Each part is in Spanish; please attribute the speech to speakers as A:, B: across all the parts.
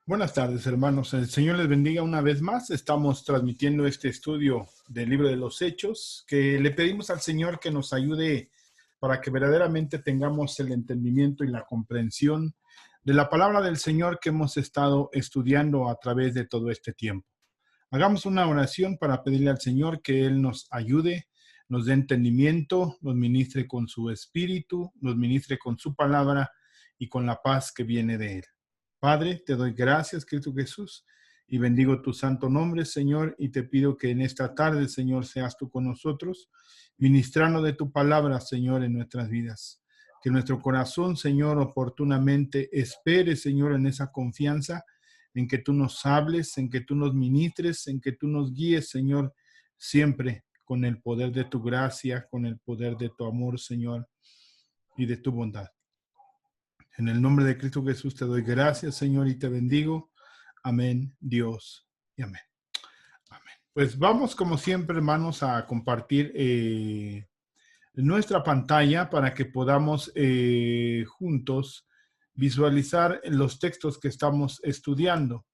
A: Buenas tardes, hermanos. El Señor les bendiga una vez más. Estamos transmitiendo este estudio del libro de los Hechos, que le pedimos al Señor que nos ayude para que verdaderamente tengamos el entendimiento y la comprensión de la palabra del Señor que hemos estado estudiando a través de todo este tiempo. Hagamos una oración para pedirle al Señor que Él nos ayude, nos dé entendimiento, nos ministre con su espíritu, nos ministre con su palabra y con la paz que viene de Él. Padre, te doy gracias, Cristo Jesús, y bendigo tu santo nombre, Señor, y te pido que en esta tarde, Señor, seas tú con nosotros, ministrando de tu palabra, Señor, en nuestras vidas. Que nuestro corazón, Señor, oportunamente espere, Señor, en esa confianza, en que tú nos hables, en que tú nos ministres, en que tú nos guíes, Señor, siempre con el poder de tu gracia, con el poder de tu amor, Señor, y de tu bondad. En el nombre de Cristo Jesús te doy gracias, Señor, y te bendigo. Amén, Dios, y amén. Amén. Pues vamos, como siempre, hermanos, a compartir nuestra pantalla para que podamos juntos visualizar los textos que estamos estudiando.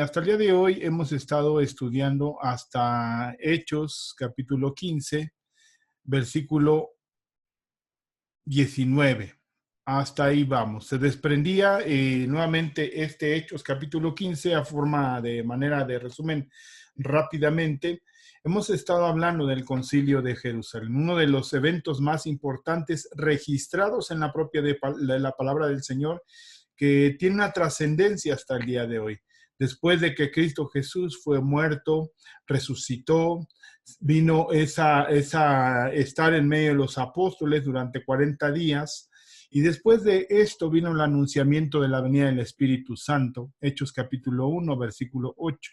A: Hasta el día de hoy hemos estado estudiando hasta Hechos, capítulo 15, versículo 19. Hasta ahí vamos. Se desprendía nuevamente este Hechos capítulo 15 a forma de manera de resumen rápidamente. Hemos estado hablando del Concilio de Jerusalén, uno de los eventos más importantes registrados en la propia de la palabra del Señor, que tiene una trascendencia hasta el día de hoy. Después de que Cristo Jesús fue muerto, resucitó, vino estar en medio de los apóstoles durante 40 días, y después de esto vino el anunciamiento de la venida del Espíritu Santo, Hechos capítulo 1, versículo 8.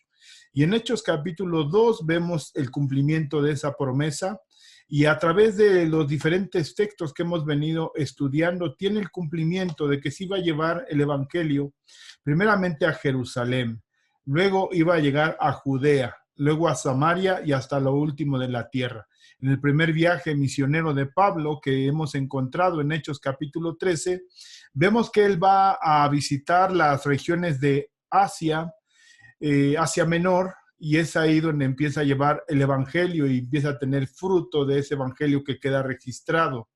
A: Y en Hechos capítulo 2 vemos el cumplimiento de esa promesa, y a través de los diferentes textos que hemos venido estudiando, tiene el cumplimiento de que se iba a llevar el Evangelio primeramente a Jerusalén, luego iba a llegar a Judea, luego a Samaria y hasta lo último de la tierra. En el primer viaje misionero de Pablo que hemos encontrado en Hechos capítulo 13, vemos que él va a visitar las regiones de Asia, Asia Menor, y es ahí donde empieza a llevar el evangelio y empieza a tener fruto de ese evangelio que queda registrado.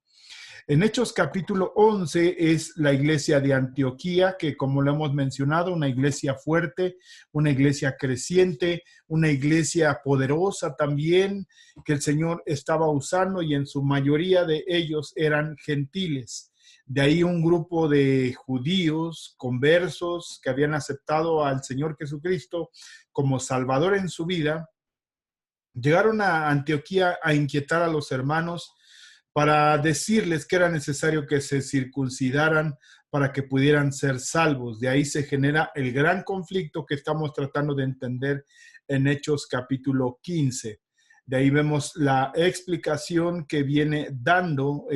A: En Hechos capítulo 11 es la iglesia de Antioquía, que como lo hemos mencionado, una iglesia fuerte, una iglesia creciente, una iglesia poderosa también, que el Señor estaba usando, y en su mayoría de ellos eran gentiles. De ahí un grupo de judíos conversos que habían aceptado al Señor Jesucristo como Salvador en su vida, llegaron a Antioquía a inquietar a los hermanos para decirles que era necesario que se circuncidaran para que pudieran ser salvos. De ahí se genera el gran conflicto que estamos tratando de entender en Hechos capítulo 15. De ahí vemos la explicación que viene dando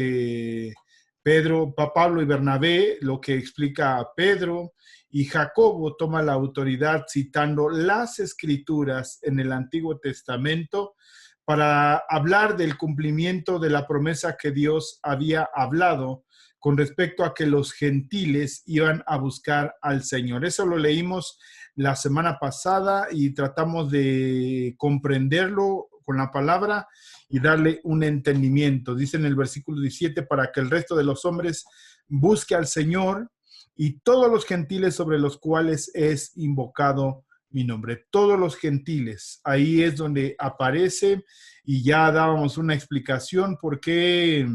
A: Pablo y Bernabé, lo que explica a Pedro, y Jacobo toma la autoridad citando las escrituras en el Antiguo Testamento para hablar del cumplimiento de la promesa que Dios había hablado con respecto a que los gentiles iban a buscar al Señor. Eso lo leímos la semana pasada y tratamos de comprenderlo con la palabra y darle un entendimiento. Dice en el versículo 17, para que el resto de los hombres busque al Señor y todos los gentiles sobre los cuales es invocado mi nombre. Todos los gentiles, ahí es donde aparece, y ya dábamos una explicación por qué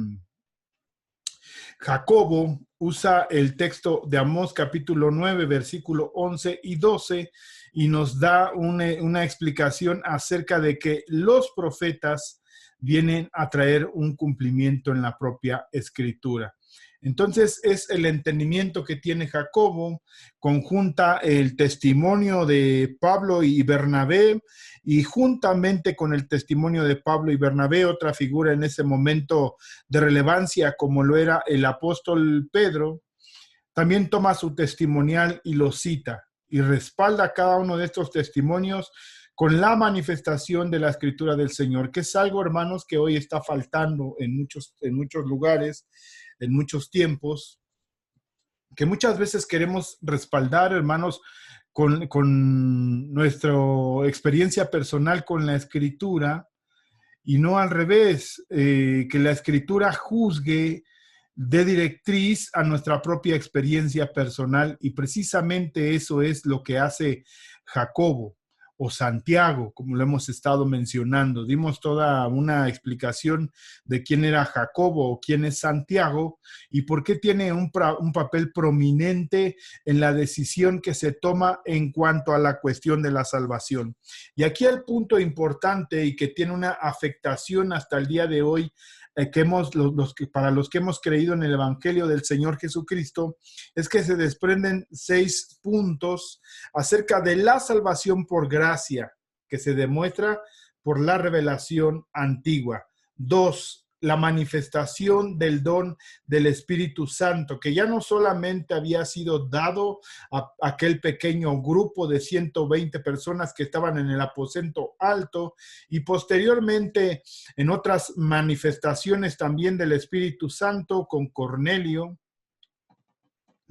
A: Jacobo usa el texto de Amós capítulo 9, versículo 11 y 12, y nos da una explicación acerca de que los profetas vienen a traer un cumplimiento en la propia escritura. Entonces es el entendimiento que tiene Jacobo, conjunta el testimonio de Pablo y Bernabé, y juntamente con el testimonio de Pablo y Bernabé, otra figura en ese momento de relevancia como lo era el apóstol Pedro, también toma su testimonial y lo cita y respalda cada uno de estos testimonios con la manifestación de la escritura del Señor, que es algo, hermanos, que hoy está faltando en muchos lugares, en muchos tiempos, que muchas veces queremos respaldar, hermanos, con nuestra experiencia personal con la Escritura, y no al revés, que la Escritura juzgue, dé directriz a nuestra propia experiencia personal, y precisamente eso es lo que hace Jacobo o Santiago, como lo hemos estado mencionando. Dimos toda una explicación de quién era Jacobo o quién es Santiago y por qué tiene un papel prominente en la decisión que se toma en cuanto a la cuestión de la salvación. Y aquí el punto importante y que tiene una afectación hasta el día de hoy, para los que hemos creído en el Evangelio del Señor Jesucristo, es que se desprenden 6 puntos acerca de la salvación por gracia, que se demuestra por la revelación antigua. 2, la manifestación del don del Espíritu Santo, que ya no solamente había sido dado a aquel pequeño grupo de 120 personas que estaban en el aposento alto, y posteriormente en otras manifestaciones también del Espíritu Santo con Cornelio.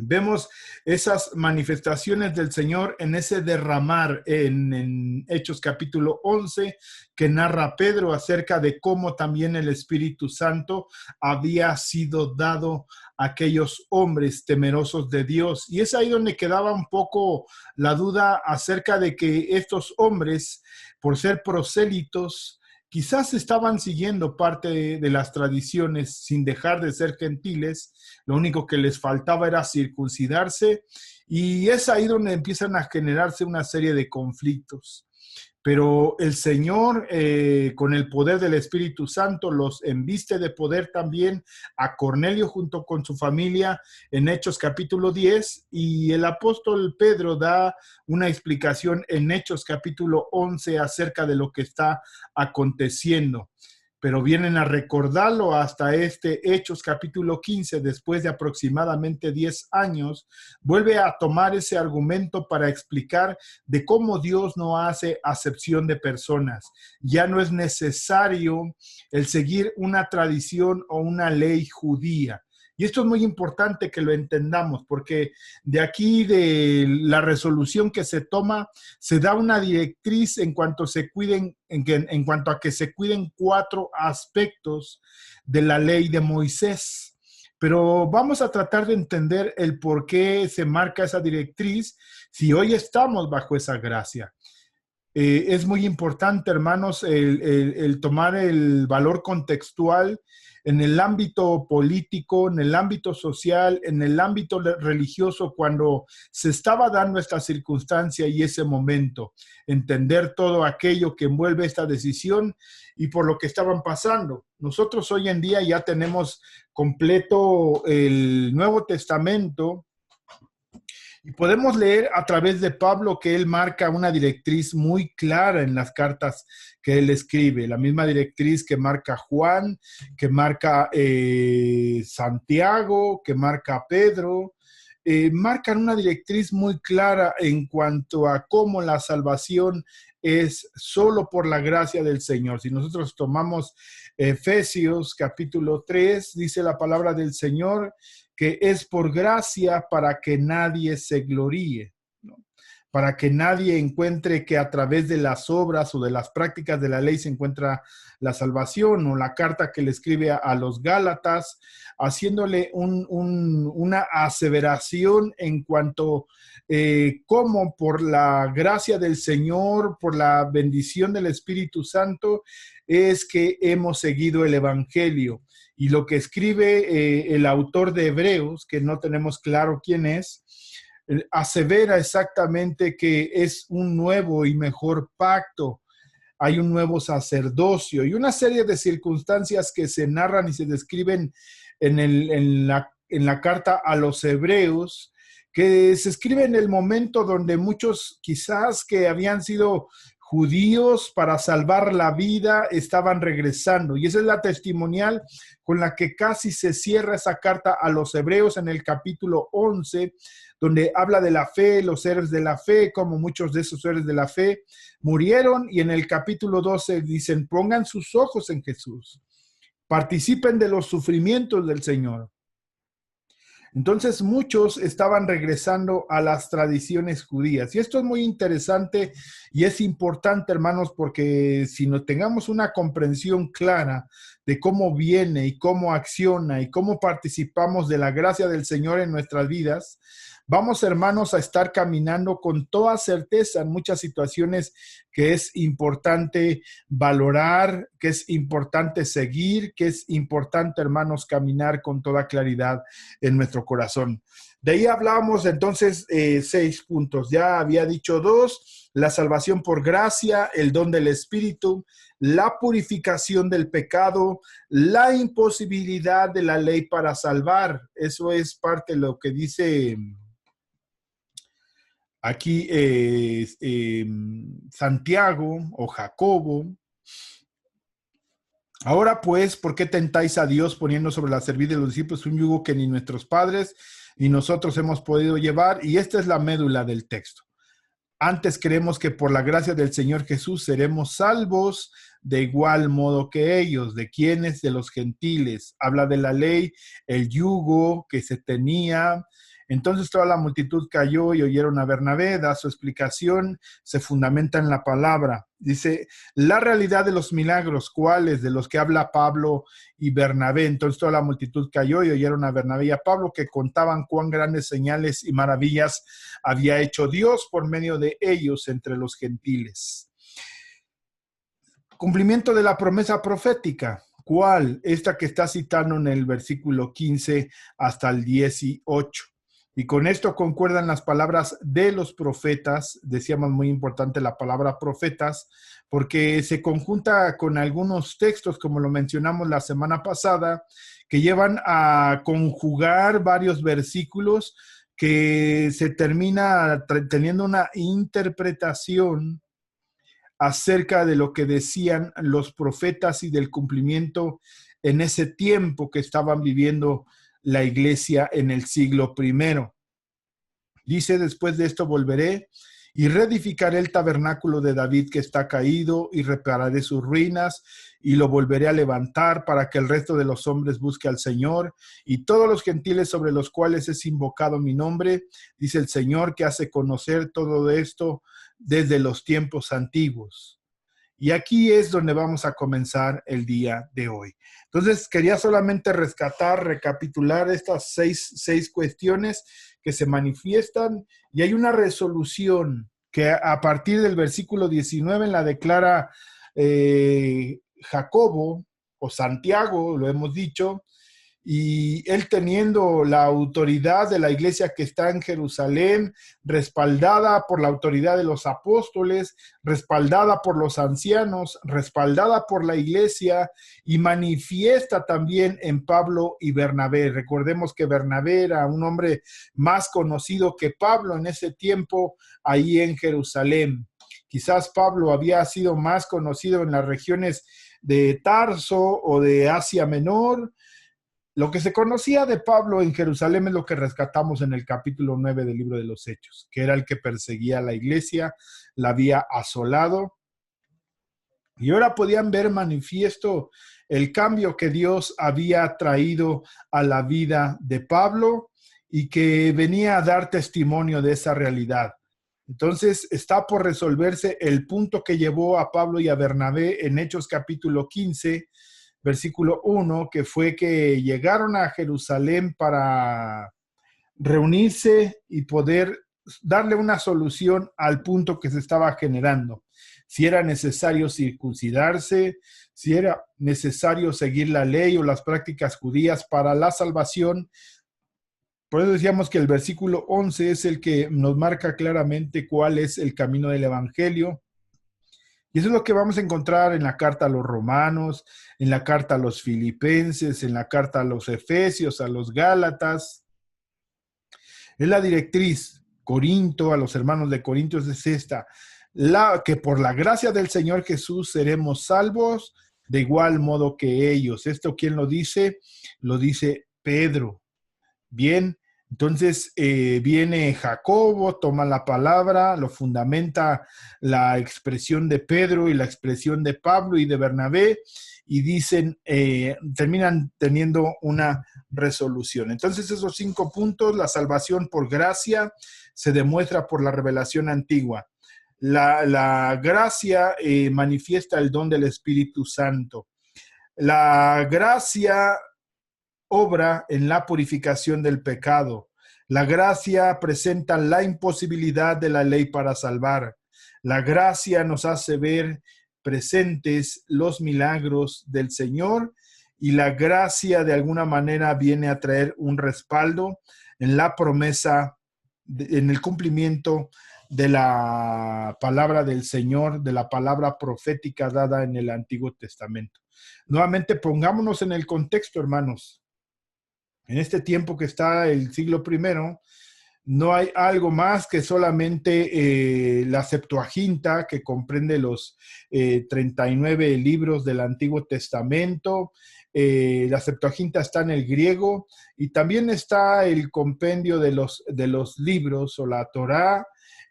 A: Vemos esas manifestaciones del Señor en ese derramar en Hechos capítulo 11, que narra Pedro acerca de cómo también el Espíritu Santo había sido dado a aquellos hombres temerosos de Dios. Y es ahí donde quedaba un poco la duda acerca de que estos hombres, por ser prosélitos, quizás estaban siguiendo parte de las tradiciones sin dejar de ser gentiles. Lo único que les faltaba era circuncidarse, y es ahí donde empiezan a generarse una serie de conflictos. Pero el Señor, con el poder del Espíritu Santo, los embiste de poder también a Cornelio junto con su familia en Hechos capítulo 10, y el apóstol Pedro da una explicación en Hechos capítulo 11 acerca de lo que está aconteciendo. Pero vienen a recordarlo hasta Hechos capítulo 15, después de aproximadamente 10 años, vuelve a tomar ese argumento para explicar de cómo Dios no hace acepción de personas. Ya no es necesario el seguir una tradición o una ley judía. Y esto es muy importante que lo entendamos, porque de aquí, de la resolución que se toma, se da una directriz en cuanto a que se cuiden 4 aspectos de la ley de Moisés. Pero vamos a tratar de entender el por qué se marca esa directriz si hoy estamos bajo esa gracia. Es muy importante, hermanos, el tomar el valor contextual en el ámbito político, en el ámbito social, en el ámbito religioso, cuando se estaba dando esta circunstancia y ese momento. Entender todo aquello que envuelve esta decisión y por lo que estaban pasando. Nosotros hoy en día ya tenemos completo el Nuevo Testamento, y podemos leer a través de Pablo que él marca una directriz muy clara en las cartas que él escribe, la misma directriz que marca Juan, que marca Santiago, que marca Pedro. Marcan una directriz muy clara en cuanto a cómo la salvación es solo por la gracia del Señor. Si nosotros tomamos Efesios capítulo 3, dice la palabra del Señor que es por gracia para que nadie se gloríe, ¿no? Para que nadie encuentre que a través de las obras o de las prácticas de la ley se encuentra la salvación, o la carta que le escribe a los Gálatas, haciéndole una aseveración en cuanto cómo por la gracia del Señor, por la bendición del Espíritu Santo, es que hemos seguido el Evangelio. Y lo que escribe el autor de Hebreos, que no tenemos claro quién es, asevera exactamente que es un nuevo y mejor pacto. Hay un nuevo sacerdocio y una serie de circunstancias que se narran y se describen en la carta a los Hebreos, que se escribe en el momento donde muchos quizás que habían sido judíos para salvar la vida estaban regresando. Y esa es la testimonial con la que casi se cierra esa carta a los Hebreos en el capítulo 11, donde habla de la fe, los héroes de la fe, como muchos de esos héroes de la fe murieron. Y en el capítulo 12 dicen, pongan sus ojos en Jesús, participen de los sufrimientos del Señor. Entonces muchos estaban regresando a las tradiciones judías. Y esto es muy interesante y es importante, hermanos, porque si no tengamos una comprensión clara de cómo viene y cómo acciona y cómo participamos de la gracia del Señor en nuestras vidas, vamos, hermanos, a estar caminando con toda certeza en muchas situaciones que es importante valorar, que es importante seguir, que es importante, hermanos, caminar con toda claridad en nuestro corazón. De ahí hablábamos entonces 6 puntos. Ya había dicho 2, la salvación por gracia, el don del Espíritu, la purificación del pecado, la imposibilidad de la ley para salvar. Eso es parte de lo que dice aquí Santiago o Jacobo. Ahora pues, ¿por qué tentáis a Dios poniendo sobre la cerviz de los discípulos un yugo que ni nuestros padres ni nosotros hemos podido llevar? Y esta es la médula del texto. Antes creemos que por la gracia del Señor Jesús seremos salvos de igual modo que ellos. ¿De quiénes? De los gentiles. Habla de la ley, el yugo que se tenía. Entonces toda la multitud cayó y oyeron a Bernabé, da su explicación, se fundamenta en la palabra. Dice, la realidad de los milagros, ¿cuáles? De los que habla Pablo y Bernabé. Entonces toda la multitud cayó y oyeron a Bernabé y a Pablo, que contaban cuán grandes señales y maravillas había hecho Dios por medio de ellos entre los gentiles. Cumplimiento de la promesa profética. ¿Cuál? Esta que está citando en el versículo 15 hasta el 18. Y con esto concuerdan las palabras de los profetas. Decíamos muy importante la palabra profetas, porque se conjunta con algunos textos, como lo mencionamos la semana pasada, que llevan a conjugar varios versículos que se termina teniendo una interpretación acerca de lo que decían los profetas y del cumplimiento en ese tiempo que estaban viviendo la iglesia en el siglo primero. Dice, después de esto volveré y reedificaré el tabernáculo de David que está caído y repararé sus ruinas y lo volveré a levantar para que el resto de los hombres busque al Señor y todos los gentiles sobre los cuales es invocado mi nombre, dice el Señor, que hace conocer todo esto desde los tiempos antiguos. Y aquí es donde vamos a comenzar el día de hoy. Entonces, quería solamente rescatar, recapitular estas seis cuestiones que se manifiestan y hay una resolución que a partir del versículo 19 la declara Jacobo o Santiago, lo hemos dicho, y él teniendo la autoridad de la iglesia que está en Jerusalén, respaldada por la autoridad de los apóstoles, respaldada por los ancianos, respaldada por la iglesia y manifiesta también en Pablo y Bernabé. Recordemos que Bernabé era un hombre más conocido que Pablo en ese tiempo ahí en Jerusalén. Quizás Pablo había sido más conocido en las regiones de Tarso o de Asia Menor. Lo que se conocía de Pablo en Jerusalén es lo que rescatamos en el capítulo 9 del libro de los Hechos, que era el que perseguía a la iglesia, la había asolado. Y ahora podían ver manifiesto el cambio que Dios había traído a la vida de Pablo y que venía a dar testimonio de esa realidad. Entonces está por resolverse el punto que llevó a Pablo y a Bernabé en Hechos capítulo 15, versículo 1, que fue que llegaron a Jerusalén para reunirse y poder darle una solución al punto que se estaba generando. Si era necesario circuncidarse, si era necesario seguir la ley o las prácticas judías para la salvación. Por eso decíamos que el versículo 11 es el que nos marca claramente cuál es el camino del evangelio. Y eso es lo que vamos a encontrar en la carta a los romanos, en la carta a los filipenses, en la carta a los efesios, a los gálatas. Es la directriz. Corinto, a los hermanos de Corinto es esta, que por la gracia del Señor Jesús seremos salvos de igual modo que ellos. ¿Esto quién lo dice? Lo dice Pedro. Bien, Entonces viene Jacobo, toma la palabra, lo fundamenta la expresión de Pedro y la expresión de Pablo y de Bernabé, y dicen, terminan teniendo una resolución. Entonces esos 5 puntos: la salvación por gracia se demuestra por la revelación antigua. La gracia manifiesta el don del Espíritu Santo. La gracia obra en la purificación del pecado. La gracia presenta la imposibilidad de la ley para salvar. La gracia nos hace ver presentes los milagros del Señor, y la gracia de alguna manera viene a traer un respaldo en la promesa, en el cumplimiento de la palabra del Señor, de la palabra profética dada en el Antiguo Testamento. Nuevamente, pongámonos en el contexto, hermanos. En este tiempo que está el siglo I, no hay algo más que solamente la Septuaginta, que comprende los 39 libros del Antiguo Testamento. La Septuaginta está en el griego, y también está el compendio de los libros, o la Torá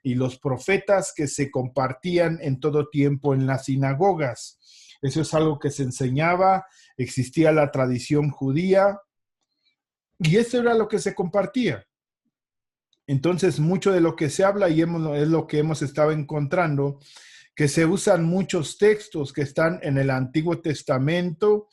A: y los profetas, que se compartían en todo tiempo en las sinagogas. Eso es algo que se enseñaba, existía la tradición judía, y eso era lo que se compartía. Entonces, mucho de lo que se habla es lo que hemos estado encontrando, que se usan muchos textos que están en el Antiguo Testamento,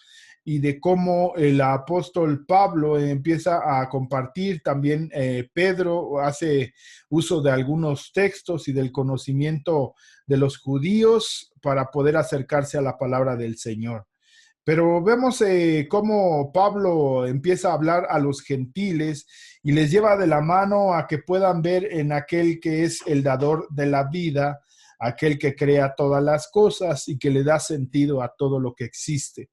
A: y de cómo el apóstol Pablo empieza a compartir. También Pedro hace uso de algunos textos y del conocimiento de los judíos para poder acercarse a la palabra del Señor. Pero vemos cómo Pablo empieza a hablar a los gentiles y les lleva de la mano a que puedan ver en aquel que es el dador de la vida, aquel que crea todas las cosas y que le da sentido a todo lo que existe.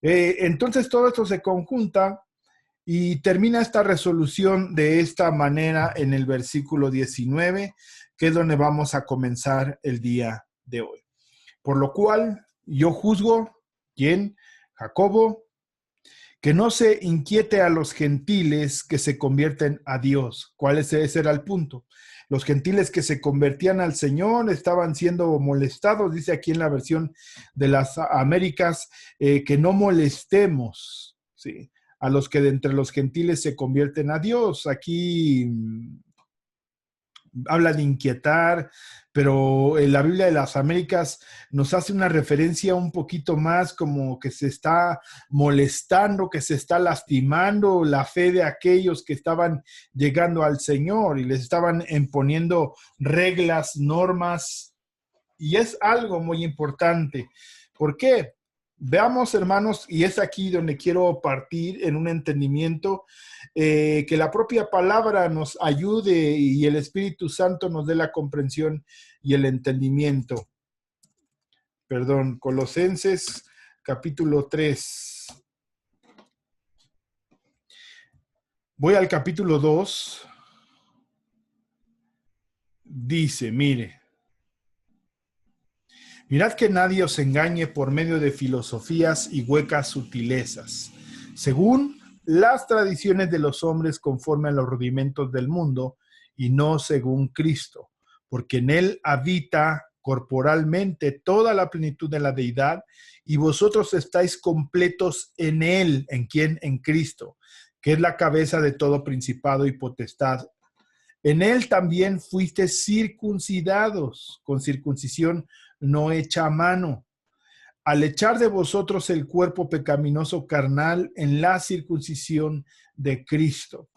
A: Entonces todo esto se conjunta y termina esta resolución de esta manera en el versículo 19, que es donde vamos a comenzar el día de hoy. Por lo cual yo juzgo, ¿quién? Jacobo, que no se inquiete a los gentiles que se convierten a Dios. ¿Cuál es ese era el punto? Los gentiles que se convertían al Señor estaban siendo molestados, dice aquí en la versión de las Américas, que no molestemos, ¿sí?, a los que de entre los gentiles se convierten a Dios. Aquí habla de inquietar, pero en la Biblia de las Américas nos hace una referencia un poquito más como que se está molestando, que se está lastimando la fe de aquellos que estaban llegando al Señor y les estaban imponiendo reglas, normas, y es algo muy importante. ¿Por qué? Veamos, hermanos, y es aquí donde quiero partir en un entendimiento, que la propia palabra nos ayude y el Espíritu Santo nos dé la comprensión y el entendimiento. Perdón, Colosenses capítulo 3. Voy al capítulo 2. Dice, mirad que nadie os engañe por medio de filosofías y huecas sutilezas, según las tradiciones de los hombres conforme a los rudimentos del mundo, y no según Cristo, porque en él habita corporalmente toda la plenitud de la deidad, y vosotros estáis completos en él. ¿En quién? En Cristo, que es la cabeza de todo principado y potestad. En él también fuiste circuncidados con circuncisión no hecha a mano, al echar de vosotros el cuerpo pecaminoso carnal en la circuncisión de Cristo.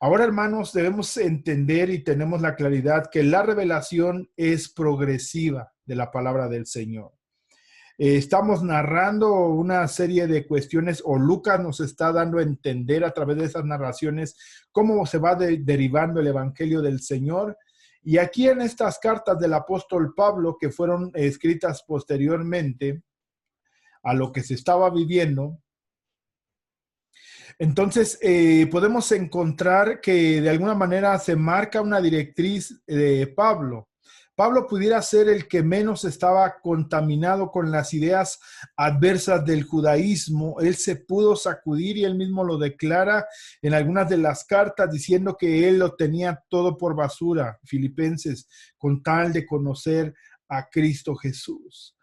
A: Ahora, hermanos, debemos entender y tenemos la claridad que la revelación es progresiva de la palabra del Señor. Estamos narrando una serie de cuestiones, o Lucas nos está dando a entender a través de esas narraciones cómo se va derivando el evangelio del Señor. Y aquí en estas cartas del apóstol Pablo, que fueron escritas posteriormente a lo que se estaba viviendo, entonces podemos encontrar que de alguna manera se marca una directriz de Pablo. Pablo pudiera ser el que menos estaba contaminado con las ideas adversas del judaísmo. Él se pudo sacudir y él mismo lo declara en algunas de las cartas diciendo que él lo tenía todo por basura, Filipenses, con tal de conocer a Cristo Jesús.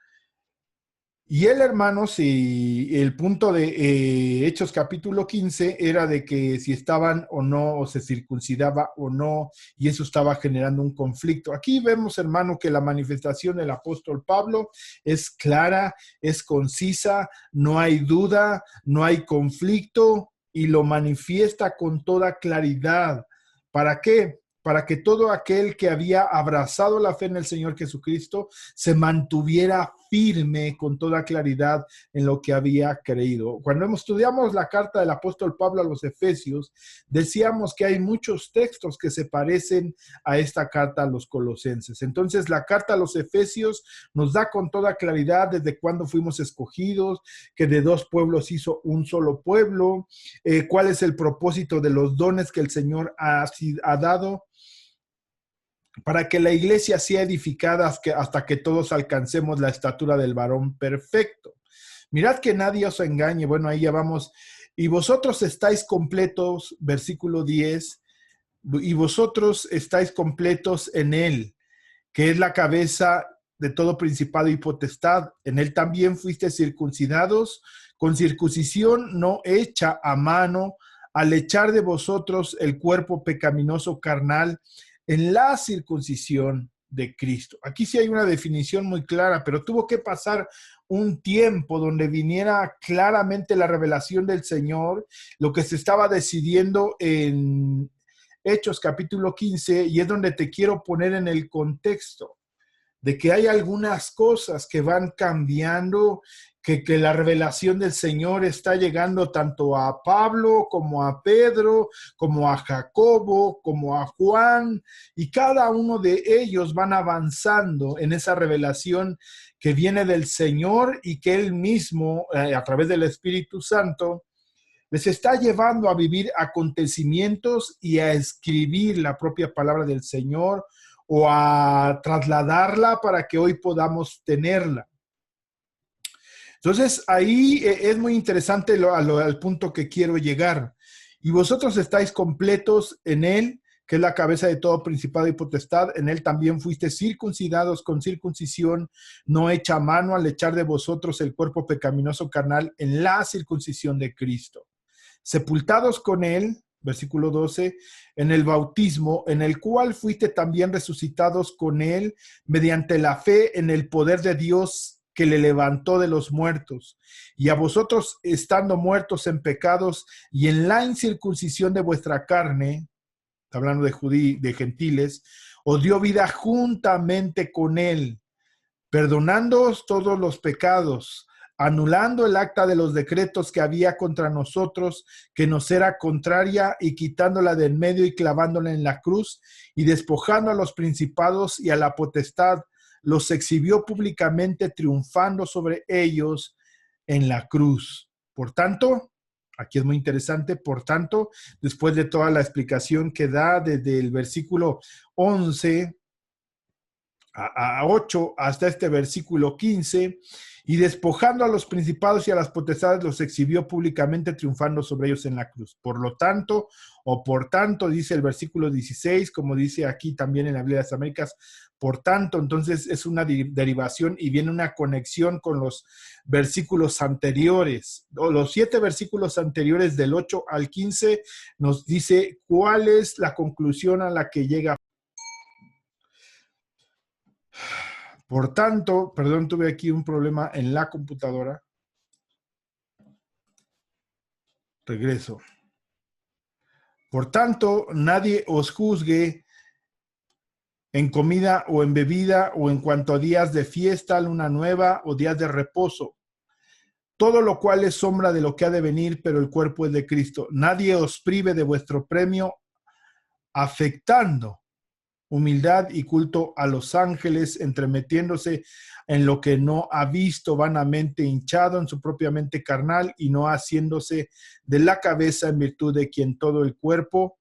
A: Y él, hermanos, y el punto de Hechos capítulo 15 era de que si estaban o no, o se circuncidaba o no, y eso estaba generando un conflicto. Aquí vemos, hermano, que la manifestación del apóstol Pablo es clara, es concisa, no hay duda, no hay conflicto, y lo manifiesta con toda claridad. ¿Para qué? Para que todo aquel que había abrazado la fe en el Señor Jesucristo se mantuviera firme con toda claridad en lo que había creído. Cuando estudiamos la carta del apóstol Pablo a los Efesios, decíamos que hay muchos textos que se parecen a esta carta a los Colosenses. Entonces, la carta a los Efesios nos da con toda claridad desde cuándo fuimos escogidos, que de dos pueblos hizo un solo pueblo, cuál es el propósito de los dones que el Señor ha dado, para que la iglesia sea edificada hasta que todos alcancemos la estatura del varón perfecto. Mirad que nadie os engañe. Bueno, ahí ya vamos. Y vosotros estáis completos, versículo 10, y vosotros estáis completos en él, que es la cabeza de todo principado y potestad. En él también fuiste circuncidados, con circuncisión no hecha a mano, al echar de vosotros el cuerpo pecaminoso carnal, en la circuncisión de Cristo. Aquí sí hay una definición muy clara, pero tuvo que pasar un tiempo donde viniera claramente la revelación del Señor, lo que se estaba decidiendo en Hechos capítulo 15, y es donde te quiero poner en el contexto de que hay algunas cosas que van cambiando, que la revelación del Señor está llegando tanto a Pablo como a Pedro, como a Jacobo, como a Juan, y cada uno de ellos van avanzando en esa revelación que viene del Señor y que Él mismo, a través del Espíritu Santo, les está llevando a vivir acontecimientos y a escribir la propia palabra del Señor, o a trasladarla para que hoy podamos tenerla. Entonces, ahí es muy interesante al punto que quiero llegar. Y vosotros estáis completos en él, que es la cabeza de todo principado y potestad. En él también fuiste circuncidados con circuncisión no hecha a mano, al echar de vosotros el cuerpo pecaminoso carnal en la circuncisión de Cristo. Sepultados con él, versículo 12, en el bautismo, en el cual fuiste también resucitados con él mediante la fe en el poder de Dios que le levantó de los muertos. Y a vosotros, estando muertos en pecados y en la incircuncisión de vuestra carne, hablando de gentiles, os dio vida juntamente con él, perdonándoos todos los pecados, anulando el acta de los decretos que había contra nosotros, que nos era contraria, y quitándola de en medio y clavándola en la cruz, y despojando a los principados y a la potestad, los exhibió públicamente, triunfando sobre ellos en la cruz. Por tanto, aquí es muy interesante, por tanto, después de toda la explicación que da desde el versículo 11 a 8 hasta este versículo 15, y despojando a los principados y a las potestades, los exhibió públicamente, triunfando sobre ellos en la cruz. Por lo tanto, o por tanto, dice el versículo 16, como dice aquí también en la Biblia de las Américas, por tanto, entonces es una derivación y viene una conexión con los versículos anteriores. Los 7 versículos anteriores del 8 al 15 nos dice cuál es la conclusión a la que llega. Por tanto, perdón, tuve aquí un problema en la computadora. Regreso. Por tanto, nadie os juzgue en comida o en bebida, o en cuanto a días de fiesta, luna nueva o días de reposo. Todo lo cual es sombra de lo que ha de venir, pero el cuerpo es de Cristo. Nadie os prive de vuestro premio, afectando humildad y culto a los ángeles, entremetiéndose en lo que no ha visto, vanamente hinchado en su propia mente carnal, y no haciéndose de la cabeza, en virtud de quien todo el cuerpo,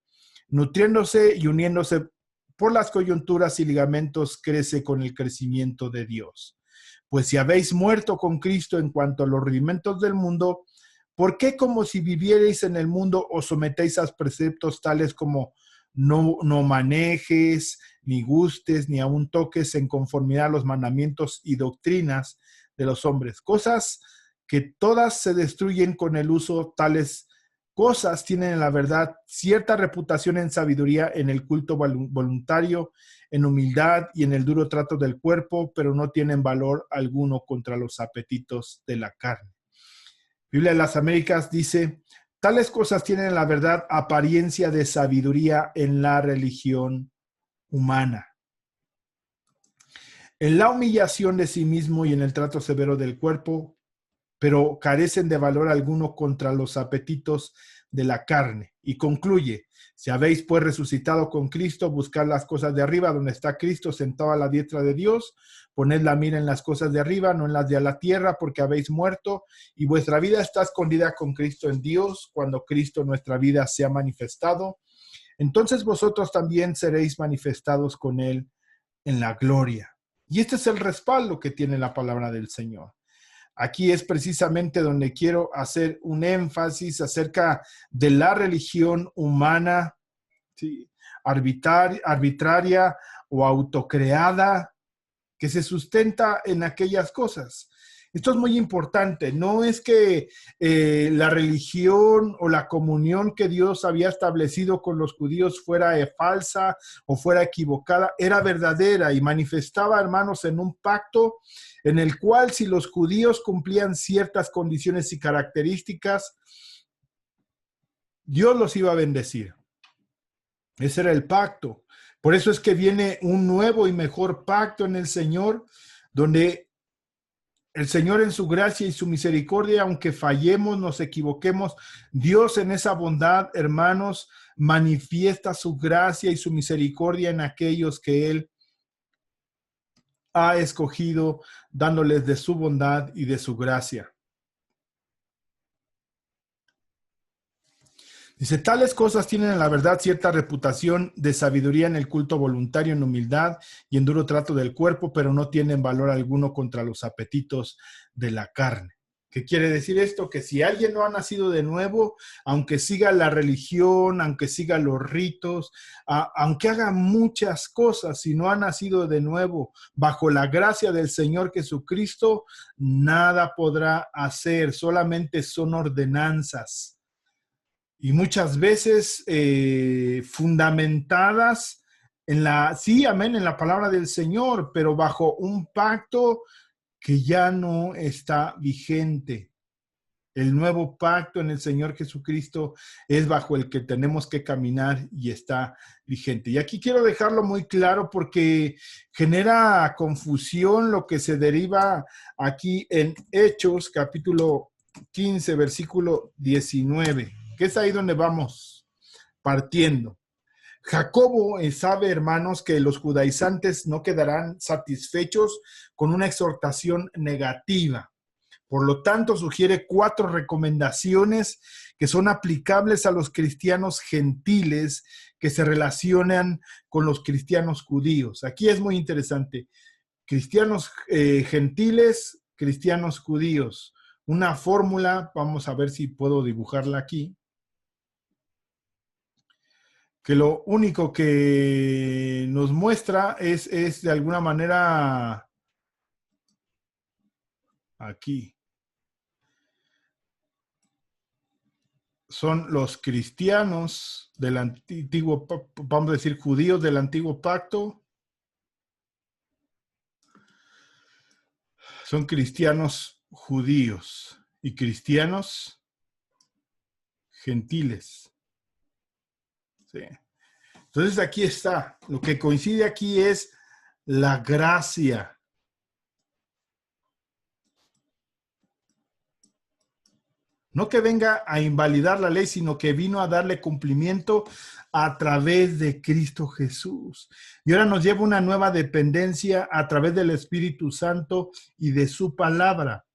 A: nutriéndose y uniéndose por las coyunturas y ligamentos crece con el crecimiento de Dios. Pues si habéis muerto con Cristo en cuanto a los rudimentos del mundo, ¿por qué como si vivierais en el mundo os sometéis a preceptos tales como no manejes, ni gustes, ni aun toques en conformidad a los mandamientos y doctrinas de los hombres? Cosas que todas se destruyen con el uso, tales cosas tienen en la verdad cierta reputación en sabiduría, en el culto voluntario, en humildad y en el duro trato del cuerpo, pero no tienen valor alguno contra los apetitos de la carne. Biblia de las Américas dice, tales cosas tienen en la verdad apariencia de sabiduría en la religión humana. En la humillación de sí mismo y en el trato severo del cuerpo, pero carecen de valor alguno contra los apetitos de la carne. Y concluye, si habéis pues resucitado con Cristo, buscad las cosas de arriba, donde está Cristo sentado a la diestra de Dios, poned la mira en las cosas de arriba, no en las de la tierra, porque habéis muerto, y vuestra vida está escondida con Cristo en Dios. Cuando Cristo nuestra vida sea manifestado, entonces vosotros también seréis manifestados con Él en la gloria. Y este es el respaldo que tiene la palabra del Señor. Aquí es precisamente donde quiero hacer un énfasis acerca de la religión humana, ¿sí? Arbitraria o autocreada, que se sustenta en aquellas cosas. Esto es muy importante. No es que la religión o la comunión que Dios había establecido con los judíos fuera falsa o fuera equivocada, era verdadera y manifestaba, hermanos, en un pacto en el cual si los judíos cumplían ciertas condiciones y características, Dios los iba a bendecir. Ese era el pacto. Por eso es que viene un nuevo y mejor pacto en el Señor, donde el Señor en su gracia y su misericordia, aunque fallemos, nos equivoquemos, Dios en esa bondad, hermanos, manifiesta su gracia y su misericordia en aquellos que Él ha escogido, dándoles de su bondad y de su gracia. Dice, tales cosas tienen en la verdad cierta reputación de sabiduría en el culto voluntario, en humildad y en duro trato del cuerpo, pero no tienen valor alguno contra los apetitos de la carne. ¿Qué quiere decir esto? Que si alguien no ha nacido de nuevo, aunque siga la religión, aunque siga los ritos, aunque haga muchas cosas, si no ha nacido de nuevo bajo la gracia del Señor Jesucristo, nada podrá hacer, solamente son ordenanzas. Y muchas veces fundamentadas en en la palabra del Señor, pero bajo un pacto que ya no está vigente. El nuevo pacto en el Señor Jesucristo es bajo el que tenemos que caminar y está vigente. Y aquí quiero dejarlo muy claro porque genera confusión lo que se deriva aquí en Hechos, capítulo 15, versículo 19, que es ahí donde vamos partiendo. Jacobo sabe, hermanos, que los judaizantes no quedarán satisfechos con una exhortación negativa. Por lo tanto, sugiere 4 recomendaciones que son aplicables a los cristianos gentiles que se relacionan con los cristianos judíos. Aquí es muy interesante. Cristianos gentiles, cristianos judíos. Una fórmula, vamos a ver si puedo dibujarla aquí, que lo único que nos muestra es de alguna manera aquí. Son los cristianos del antiguo, vamos a decir, judíos del antiguo pacto. Son cristianos judíos y cristianos gentiles. Sí. Entonces aquí está, lo que coincide aquí es la gracia. No que venga a invalidar la ley, sino que vino a darle cumplimiento a través de Cristo Jesús. Y ahora nos lleva una nueva dependencia a través del Espíritu Santo y de su palabra.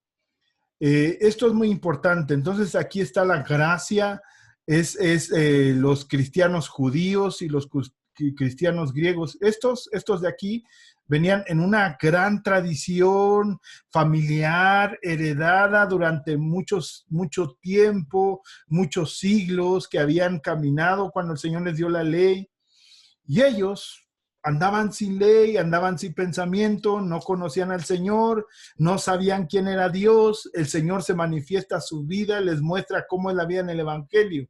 A: Esto es muy importante. Entonces aquí está la gracia, es los cristianos judíos y los cristianos griegos. Estos de aquí venían en una gran tradición familiar, heredada durante mucho tiempo, muchos siglos, que habían caminado cuando el Señor les dio la ley. Y ellos andaban sin ley, andaban sin pensamiento, no conocían al Señor, no sabían quién era Dios. El Señor se manifiesta a su vida, les muestra cómo es la vida en el Evangelio.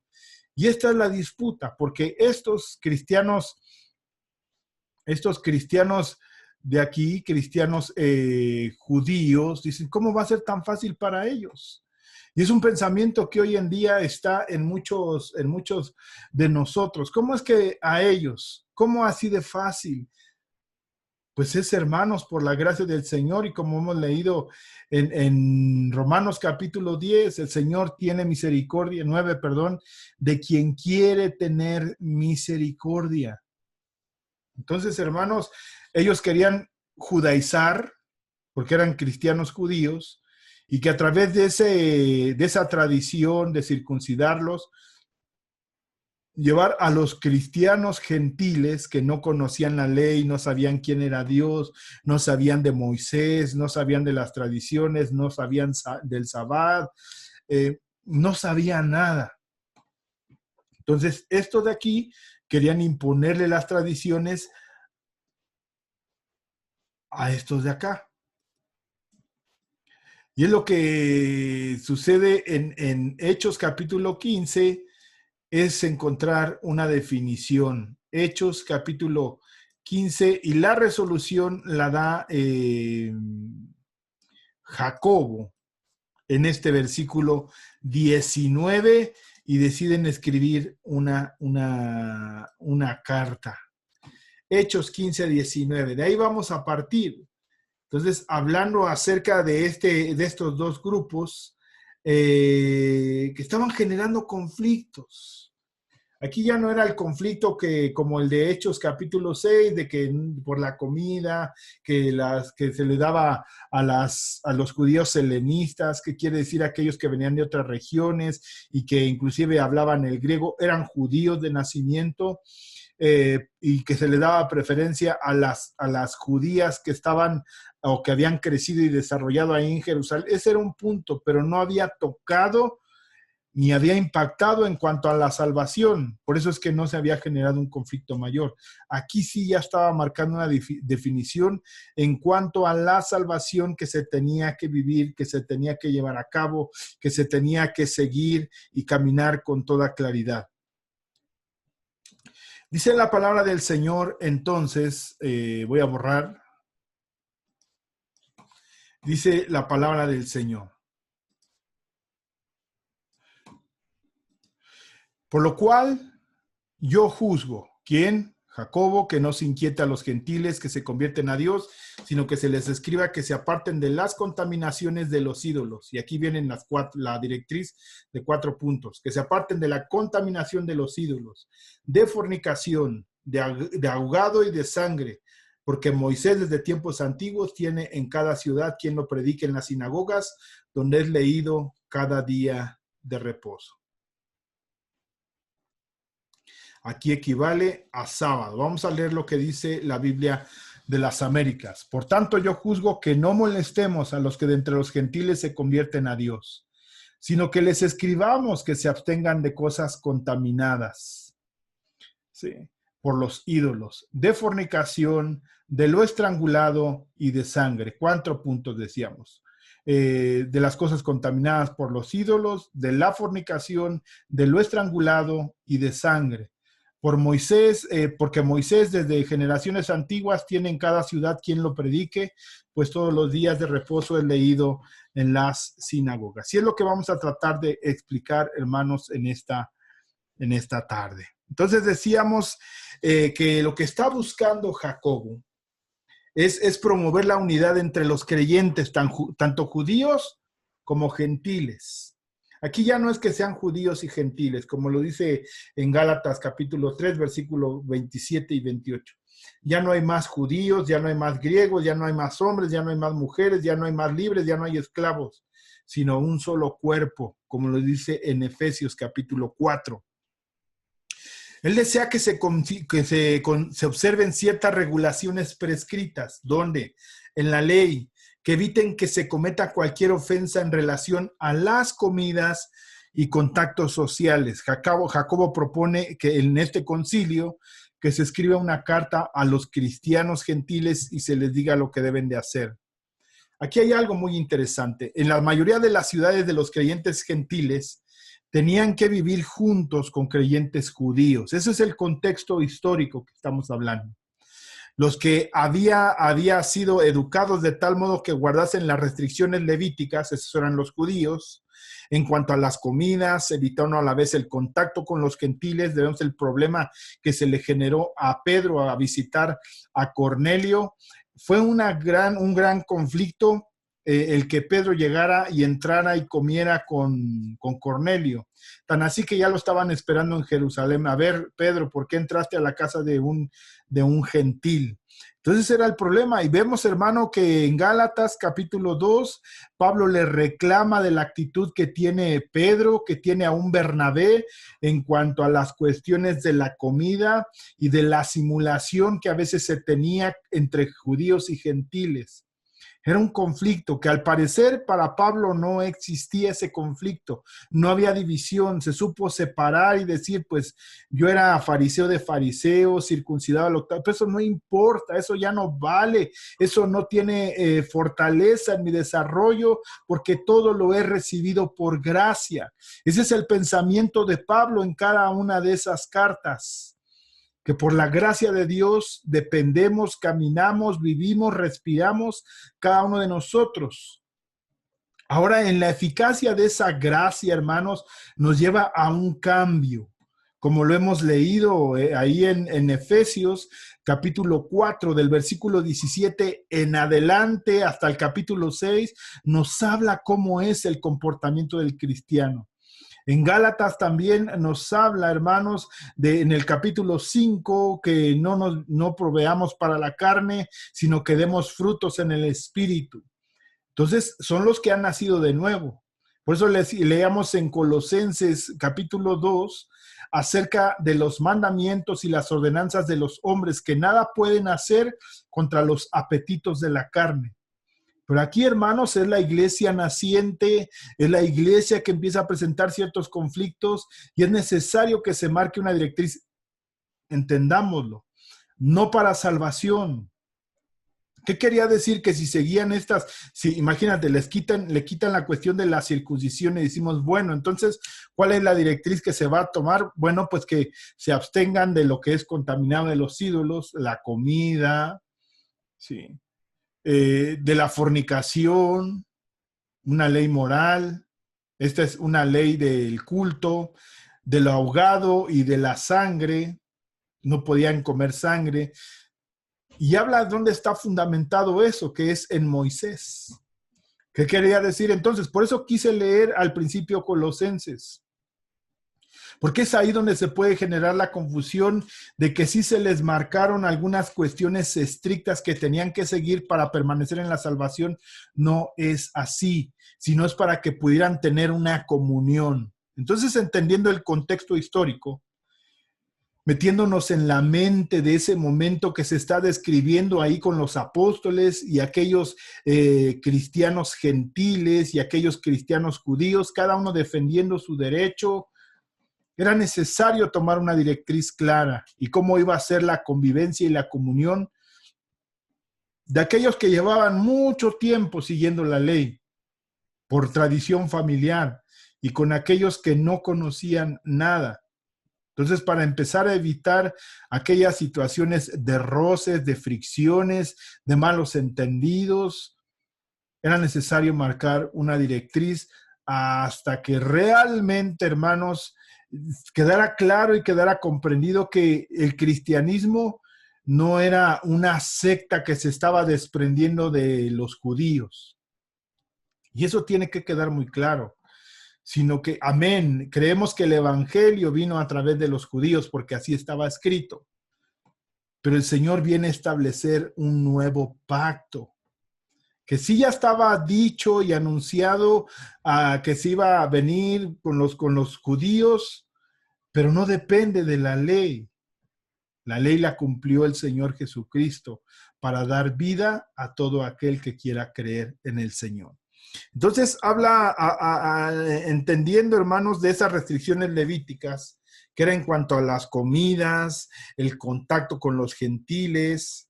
A: Y esta es la disputa, porque estos cristianos de aquí, cristianos judíos, dicen, ¿cómo va a ser tan fácil para ellos? Y es un pensamiento que hoy en día está en muchos de nosotros. ¿Cómo es que a ellos? ¿Cómo así de fácil? Pues es, hermanos, por la gracia del Señor, y como hemos leído en Romanos capítulo 10, el Señor tiene misericordia, 9, perdón, de quien quiere tener misericordia. Entonces, hermanos, ellos querían judaizar, porque eran cristianos judíos, y que a través de esa tradición de circuncidarlos, llevar a los cristianos gentiles que no conocían la ley, no sabían quién era Dios, no sabían de Moisés, no sabían de las tradiciones, no sabían del Sabbat, no sabían nada. Entonces, estos de aquí querían imponerle las tradiciones a estos de acá. Y es lo que sucede en Hechos capítulo 15, es encontrar una definición. Hechos capítulo 15, y la resolución la da Jacobo en este versículo 19, y deciden escribir una carta. Hechos 15, 19. De ahí vamos a partir. Entonces, hablando acerca de estos dos grupos que estaban generando conflictos. Aquí ya no era el conflicto como el de Hechos capítulo 6, de que por la comida que se le daba a los judíos helenistas, que quiere decir aquellos que venían de otras regiones y que inclusive hablaban el griego, eran judíos de nacimiento, y que se le daba preferencia a las judías que estaban o que habían crecido y desarrollado ahí en Jerusalén. Ese era un punto, pero no había tocado ni había impactado en cuanto a la salvación. Por eso es que no se había generado un conflicto mayor. Aquí sí ya estaba marcando una definición en cuanto a la salvación que se tenía que vivir, que se tenía que llevar a cabo, que se tenía que seguir y caminar con toda claridad. Dice la palabra del Señor, entonces, voy a borrar. Dice la palabra del Señor. Por lo cual, yo juzgo. ¿Quién? Jacobo, que no se inquieta a los gentiles que se convierten a Dios, sino que se les escriba que se aparten de las contaminaciones de los ídolos. Y aquí vienen la directriz de 4 puntos. Que se aparten de la contaminación de los ídolos, de fornicación, de ahogado y de sangre, porque Moisés desde tiempos antiguos tiene en cada ciudad quien lo predique en las sinagogas, donde es leído cada día de reposo. Aquí equivale a sábado. Vamos a leer lo que dice la Biblia de las Américas. Por tanto, yo juzgo que no molestemos a los que de entre los gentiles se convierten a Dios, sino que les escribamos que se abstengan de cosas contaminadas, ¿sí?, por los ídolos, de fornicación, de lo estrangulado y de sangre. 4 puntos decíamos. De las cosas contaminadas por los ídolos, de la fornicación, de lo estrangulado y de sangre. Por Moisés, porque Moisés desde generaciones antiguas tiene en cada ciudad quien lo predique, pues todos los días de reposo es leído en las sinagogas. Y es lo que vamos a tratar de explicar, hermanos, en esta tarde. Entonces decíamos que lo que está buscando Jacobo es promover la unidad entre los creyentes, tanto judíos como gentiles. Aquí ya no es que sean judíos y gentiles, como lo dice en Gálatas capítulo 3, versículos 27 y 28. Ya no hay más judíos, ya no hay más griegos, ya no hay más hombres, ya no hay más mujeres, ya no hay más libres, ya no hay esclavos, sino un solo cuerpo, como lo dice en Efesios capítulo 4. Él desea se observen ciertas regulaciones prescritas. ¿Dónde? En la ley, que eviten que se cometa cualquier ofensa en relación a las comidas y contactos sociales. Jacobo propone que en este concilio que se escriba una carta a los cristianos gentiles y se les diga lo que deben de hacer. Aquí hay algo muy interesante. En la mayoría de las ciudades de los creyentes gentiles tenían que vivir juntos con creyentes judíos. Ese es el contexto histórico que estamos hablando. Los que había sido educados de tal modo que guardasen las restricciones levíticas, esos eran los judíos. En cuanto a las comidas, evitaron a la vez el contacto con los gentiles. Debemos el problema que se le generó a Pedro a visitar a Cornelio. Fue un gran conflicto el que Pedro llegara y entrara y comiera con Cornelio. Tan así que ya lo estaban esperando en Jerusalén. A ver, Pedro, ¿por qué entraste a la casa de un gentil? Entonces era el problema. Y vemos, hermano, que en Gálatas capítulo 2, Pablo le reclama de la actitud que tiene Pedro, que tiene aún Bernabé en cuanto a las cuestiones de la comida y de la simulación que a veces se tenía entre judíos y gentiles. Era un conflicto que al parecer para Pablo no existía ese conflicto, no había división, se supo separar y decir, pues yo era fariseo de fariseos, circuncidado al octavo, pero eso no importa, eso ya no vale, eso no tiene fortaleza en mi desarrollo porque todo lo he recibido por gracia. Ese es el pensamiento de Pablo en cada una de esas cartas. Que por la gracia de Dios dependemos, caminamos, vivimos, respiramos, cada uno de nosotros. Ahora, en la eficacia de esa gracia, hermanos, nos lleva a un cambio. Como lo hemos leído ahí en Efesios, capítulo 4, del versículo 17 en adelante hasta el capítulo 6, nos habla cómo es el comportamiento del cristiano. En Gálatas también nos habla, hermanos, en el capítulo 5, que no proveamos para la carne, sino que demos frutos en el Espíritu. Entonces, son los que han nacido de nuevo. Por eso leamos en Colosenses capítulo 2 acerca de los mandamientos y las ordenanzas de los hombres, que nada pueden hacer contra los apetitos de la carne. Pero aquí, hermanos, es la iglesia naciente, es la iglesia que empieza a presentar ciertos conflictos y es necesario que se marque una directriz, entendámoslo, no para salvación. ¿Qué quería decir? Que si seguían imagínate, le quitan la cuestión de la circuncisión y decimos, bueno, entonces, ¿cuál es la directriz que se va a tomar? Bueno, pues que se abstengan de lo que es contaminado de los ídolos, la comida, sí. De la fornicación, una ley moral, esta es una ley del culto, de lo ahogado y de la sangre, no podían comer sangre, y habla de dónde está fundamentado eso, que es en Moisés. ¿Qué quería decir entonces? Por eso quise leer al principio Colosenses, porque es ahí donde se puede generar la confusión de que sí se les marcaron algunas cuestiones estrictas que tenían que seguir para permanecer en la salvación. No es así, sino es para que pudieran tener una comunión. Entonces, entendiendo el contexto histórico, metiéndonos en la mente de ese momento que se está describiendo ahí con los apóstoles y aquellos cristianos gentiles y aquellos cristianos judíos, cada uno defendiendo su derecho. Era necesario tomar una directriz clara y cómo iba a ser la convivencia y la comunión de aquellos que llevaban mucho tiempo siguiendo la ley por tradición familiar y con aquellos que no conocían nada. Entonces, para empezar a evitar aquellas situaciones de roces, de fricciones, de malos entendidos, era necesario marcar una directriz hasta que realmente, hermanos, quedara claro y quedara comprendido que el cristianismo no era una secta que se estaba desprendiendo de los judíos. Y eso tiene que quedar muy claro. Sino que, amén, creemos que el evangelio vino a través de los judíos porque así estaba escrito. Pero el Señor viene a establecer un nuevo pacto, que sí ya estaba dicho y anunciado que se iba a venir con los judíos, pero no depende de la ley. La ley la cumplió el Señor Jesucristo para dar vida a todo aquel que quiera creer en el Señor. Entonces habla, entendiendo, hermanos, de esas restricciones levíticas, que era en cuanto a las comidas, el contacto con los gentiles.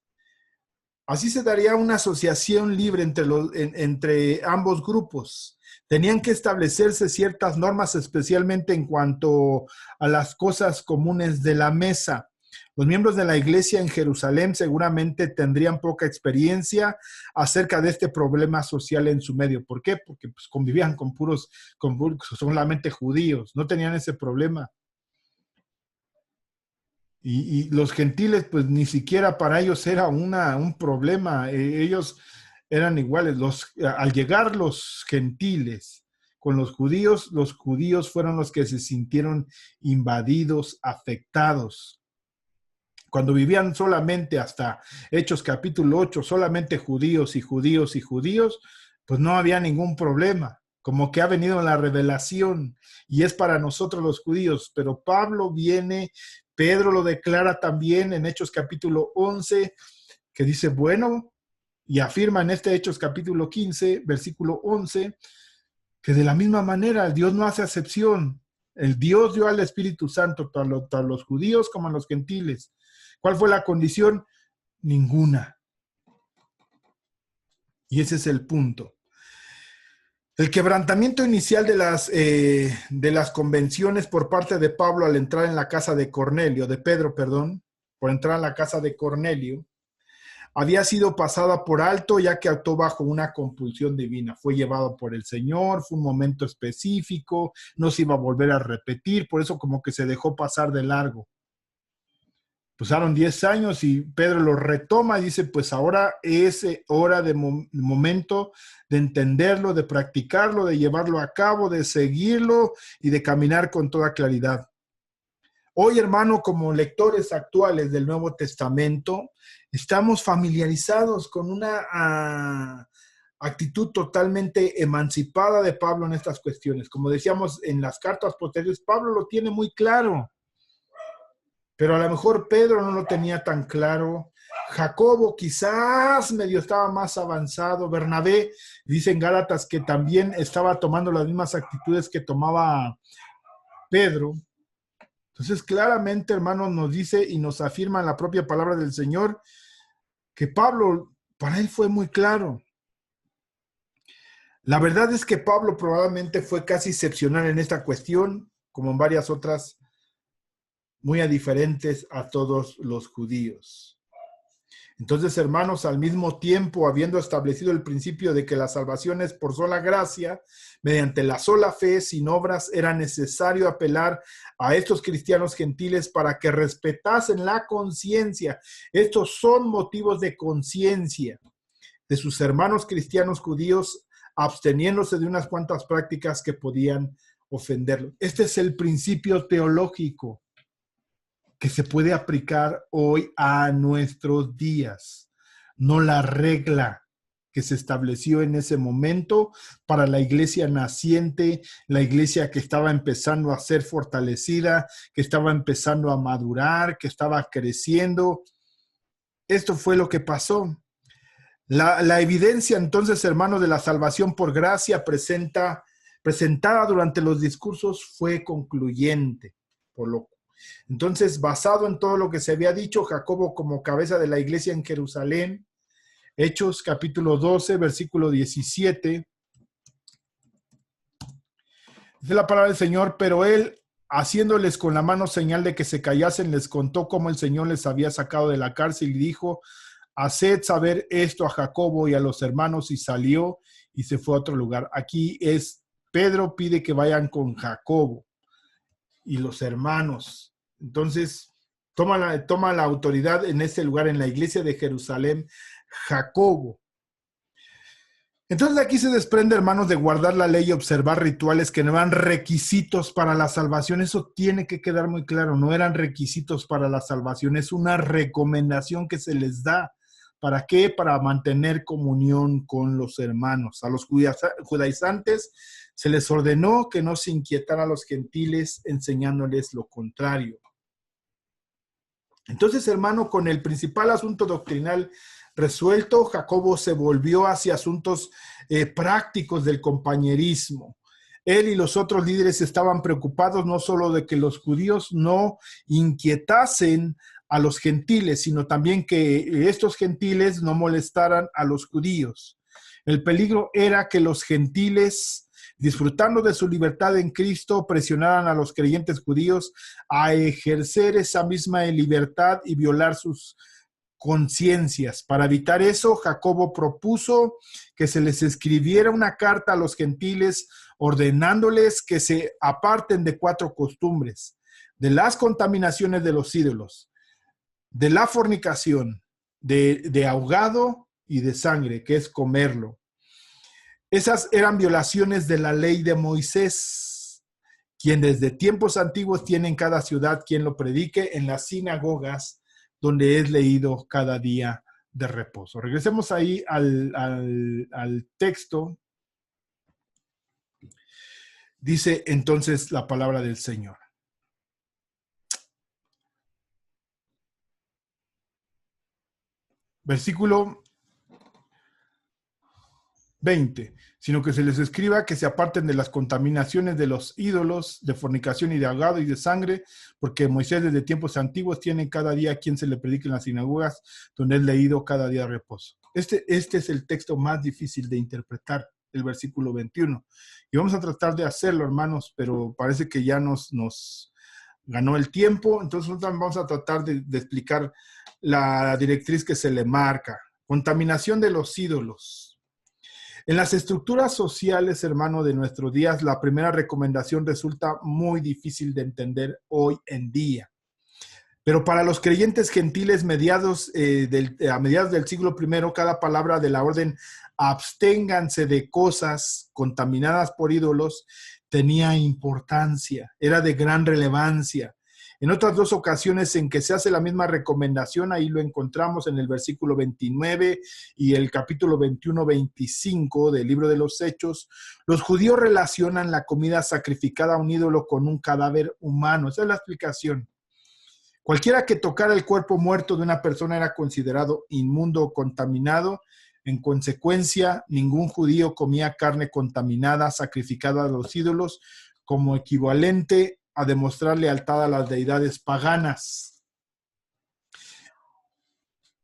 A: Así se daría una asociación libre entre ambos grupos. Tenían que establecerse ciertas normas, especialmente en cuanto a las cosas comunes de la mesa. Los miembros de la iglesia en Jerusalén seguramente tendrían poca experiencia acerca de este problema social en su medio. ¿Por qué? Porque pues, convivían con solamente judíos, no tenían ese problema. Y los gentiles, pues ni siquiera para ellos era un problema. Ellos eran iguales. Al llegar los gentiles con los judíos fueron los que se sintieron invadidos, afectados. Cuando vivían solamente hasta Hechos capítulo 8, solamente judíos y judíos y judíos, pues no había ningún problema. Como que ha venido la revelación y es para nosotros los judíos. Pero Pablo viene, Pedro lo declara también en Hechos capítulo 11, que dice, bueno, y afirma en este Hechos capítulo 15, versículo 11, que de la misma manera Dios no hace acepción. El Dios dio al Espíritu Santo tanto a los judíos como a los gentiles. ¿Cuál fue la condición? Ninguna. Y ese es el punto. El quebrantamiento inicial de las convenciones por parte de Pablo al entrar en la casa de Cornelio, de Pedro, perdón, por entrar en la casa de Cornelio, había sido pasada por alto ya que actuó bajo una compulsión divina. Fue llevado por el Señor, fue un momento específico, no se iba a volver a repetir, por eso como que se dejó pasar de largo. Pasaron 10 años y Pedro lo retoma y dice, pues ahora es hora de momento de entenderlo, de practicarlo, de llevarlo a cabo, de seguirlo y de caminar con toda claridad. Hoy, hermano, como lectores actuales del Nuevo Testamento, estamos familiarizados con una actitud totalmente emancipada de Pablo en estas cuestiones. Como decíamos en las cartas posteriores, Pablo lo tiene muy claro. Pero a lo mejor Pedro no lo tenía tan claro. Jacobo quizás medio estaba más avanzado. Bernabé, dice en Gálatas, que también estaba tomando las mismas actitudes que tomaba Pedro. Entonces, claramente, hermanos, nos dice y nos afirma en la propia palabra del Señor que Pablo, para él fue muy claro. La verdad es que Pablo probablemente fue casi excepcional en esta cuestión, como en varias otras muy diferentes a todos los judíos. Entonces, hermanos, al mismo tiempo, habiendo establecido el principio de que la salvación es por sola gracia, mediante la sola fe, sin obras, era necesario apelar a estos cristianos gentiles para que respetasen la conciencia. Estos son motivos de conciencia de sus hermanos cristianos judíos, absteniéndose de unas cuantas prácticas que podían ofenderlos. Este es el principio teológico que se puede aplicar hoy a nuestros días, no la regla que se estableció en ese momento para la iglesia naciente, la iglesia que estaba empezando a ser fortalecida, que estaba empezando a madurar, que estaba creciendo. Esto fue lo que pasó. La evidencia entonces, hermanos, de la salvación por gracia presentada durante los discursos fue concluyente, entonces, basado en todo lo que se había dicho, Jacobo como cabeza de la iglesia en Jerusalén, Hechos capítulo 12, versículo 17, dice la palabra del Señor, pero él, haciéndoles con la mano señal de que se callasen, les contó cómo el Señor les había sacado de la cárcel y dijo, haced saber esto a Jacobo y a los hermanos, y salió y se fue a otro lugar. Aquí es, Pedro pide que vayan con Jacobo y los hermanos. Entonces, toma la autoridad en ese lugar, en la iglesia de Jerusalén, Jacobo. Entonces, aquí se desprende, hermanos, de guardar la ley y observar rituales que no eran requisitos para la salvación. Eso tiene que quedar muy claro. No eran requisitos para la salvación. Es una recomendación que se les da ¿Para qué? Para mantener comunión con los hermanos. A los judaizantes se les ordenó que no se inquietara a los gentiles enseñándoles lo contrario. Entonces, hermano, con el principal asunto doctrinal resuelto, Jacobo se volvió hacia asuntos prácticos del compañerismo. Él y los otros líderes estaban preocupados no solo de que los judíos no inquietasen a los gentiles, sino también que estos gentiles no molestaran a los judíos. El peligro era que los gentiles, disfrutando de su libertad en Cristo, presionaran a los creyentes judíos a ejercer esa misma libertad y violar sus conciencias. Para evitar eso, Jacobo propuso que se les escribiera una carta a los gentiles ordenándoles que se aparten de 4 costumbres: de las contaminaciones de los ídolos, de la fornicación, de ahogado y de sangre, que es comerlo. Esas eran violaciones de la ley de Moisés, quien desde tiempos antiguos tiene en cada ciudad quien lo predique en las sinagogas, donde es leído cada día de reposo. Regresemos ahí al texto. Dice entonces la palabra del Señor. Versículo 20, sino que se les escriba que se aparten de las contaminaciones de los ídolos, de fornicación y de ahogado y de sangre, porque Moisés desde tiempos antiguos tiene cada día a quien se le predique en las sinagogas, donde es leído cada día de reposo. Este es el texto más difícil de interpretar, el versículo 21. Y vamos a tratar de hacerlo, hermanos, pero parece que ya nos ganó el tiempo, entonces vamos a tratar de explicar la directriz que se le marca. Contaminación de los ídolos. En las estructuras sociales, hermano, de nuestros días, la primera recomendación resulta muy difícil de entender hoy en día. Pero para los creyentes gentiles a mediados del siglo I, cada palabra de la orden absténganse de cosas contaminadas por ídolos tenía importancia, era de gran relevancia. En otras 2 ocasiones en que se hace la misma recomendación, ahí lo encontramos en el versículo 29 y el capítulo 21-25 del libro de los Hechos, los judíos relacionan la comida sacrificada a un ídolo con un cadáver humano. Esa es la explicación. Cualquiera que tocara el cuerpo muerto de una persona era considerado inmundo o contaminado. En consecuencia, ningún judío comía carne contaminada sacrificada a los ídolos como equivalente a demostrar lealtad a las deidades paganas.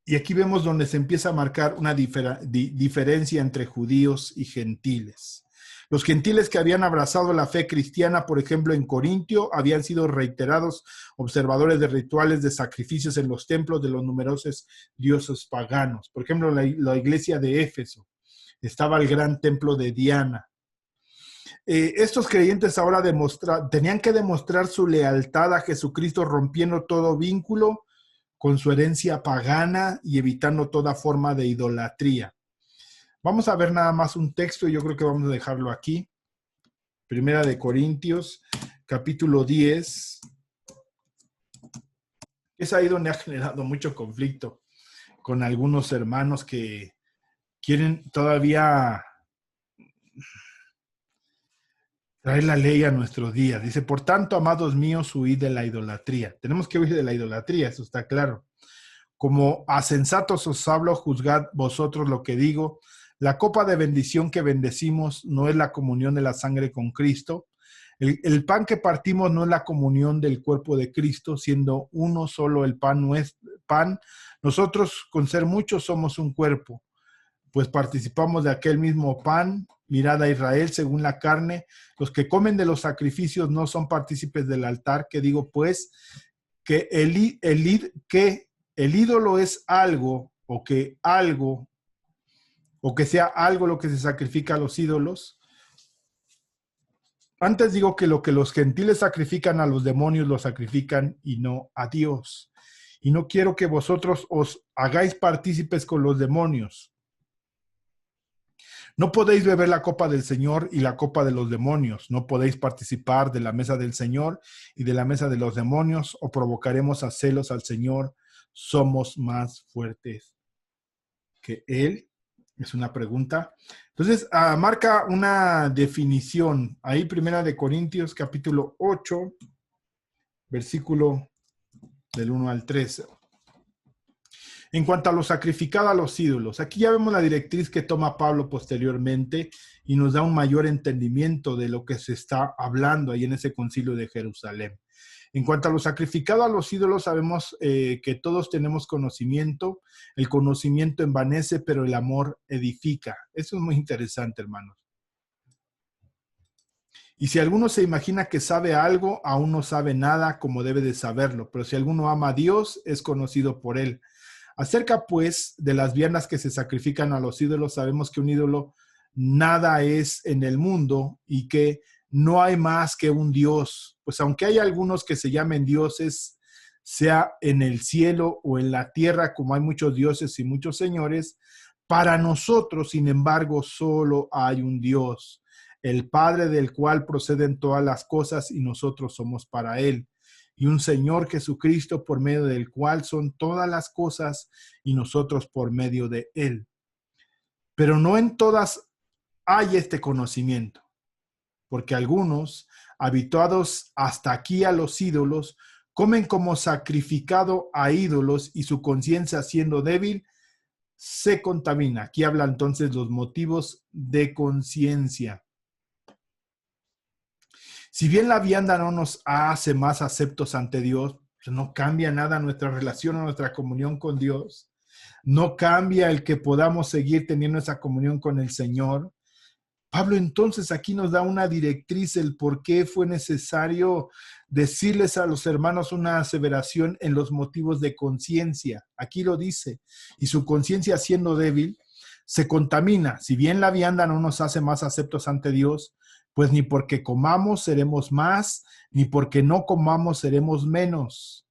A: Y aquí vemos donde se empieza a marcar una diferencia entre judíos y gentiles. Los gentiles que habían abrazado la fe cristiana, por ejemplo, en Corintio, habían sido reiterados observadores de rituales de sacrificios en los templos de los numerosos dioses paganos. Por ejemplo, la iglesia de Éfeso, estaba el gran templo de Diana. Estos creyentes ahora tenían que demostrar su lealtad a Jesucristo, rompiendo todo vínculo con su herencia pagana y evitando toda forma de idolatría. Vamos a ver nada más un texto y yo creo que vamos a dejarlo aquí. Primera de Corintios, capítulo 10. Es ahí donde ha generado mucho conflicto con algunos hermanos que quieren todavía traer la ley a nuestros días. Dice, por tanto, amados míos, huid de la idolatría. Tenemos que huir de la idolatría, eso está claro. Como a sensatos os hablo, juzgad vosotros lo que digo. La copa de bendición que bendecimos no es la comunión de la sangre con Cristo. El pan que partimos no es la comunión del cuerpo de Cristo, siendo uno solo el pan no es pan. Nosotros, con ser muchos, somos un cuerpo, pues participamos de aquel mismo pan. Mirad a Israel según la carne. Los que comen de los sacrificios no son partícipes del altar. Que digo, pues, que el ídolo es algo, o que sea algo lo que se sacrifica a los ídolos. Antes digo que lo que los gentiles sacrifican a los demonios lo sacrifican y no a Dios. Y no quiero que vosotros os hagáis partícipes con los demonios. No podéis beber la copa del Señor y la copa de los demonios. No podéis participar de la mesa del Señor y de la mesa de los demonios, o provocaremos a celos al Señor. Somos más fuertes Que Él es una pregunta. Entonces, marca una definición. Ahí, Primera de Corintios, capítulo 8, versículo del 1 al 13. En cuanto a lo sacrificado a los ídolos, aquí ya vemos la directriz que toma Pablo posteriormente y nos da un mayor entendimiento de lo que se está hablando ahí en ese concilio de Jerusalén. En cuanto a lo sacrificado a los ídolos, sabemos que todos tenemos conocimiento. El conocimiento envanece, pero el amor edifica. Eso es muy interesante, hermanos. Y si alguno se imagina que sabe algo, aún no sabe nada como debe de saberlo. Pero si alguno ama a Dios, es conocido por él. Acerca, pues, de las viandas que se sacrifican a los ídolos, sabemos que un ídolo nada es en el mundo y que no hay más que un Dios. Pues aunque hay algunos que se llamen dioses, sea en el cielo o en la tierra, como hay muchos dioses y muchos señores, para nosotros, sin embargo, solo hay un Dios, el Padre del cual proceden todas las cosas y nosotros somos para Él. Y un Señor Jesucristo por medio del cual son todas las cosas y nosotros por medio de Él. Pero no en todas hay este conocimiento, porque algunos, habituados hasta aquí a los ídolos, comen como sacrificado a ídolos y su conciencia siendo débil, se contamina. Aquí habla entonces los motivos de conciencia. Si bien la vianda no nos hace más aceptos ante Dios, no cambia nada nuestra relación o nuestra comunión con Dios. No cambia el que podamos seguir teniendo esa comunión con el Señor. Pablo entonces aquí nos da una directriz el por qué fue necesario decirles a los hermanos una aseveración en los motivos de conciencia. Aquí lo dice, y su conciencia siendo débil, se contamina. Si bien la vianda no nos hace más aceptos ante Dios, pues ni porque comamos seremos más, ni porque no comamos seremos menos.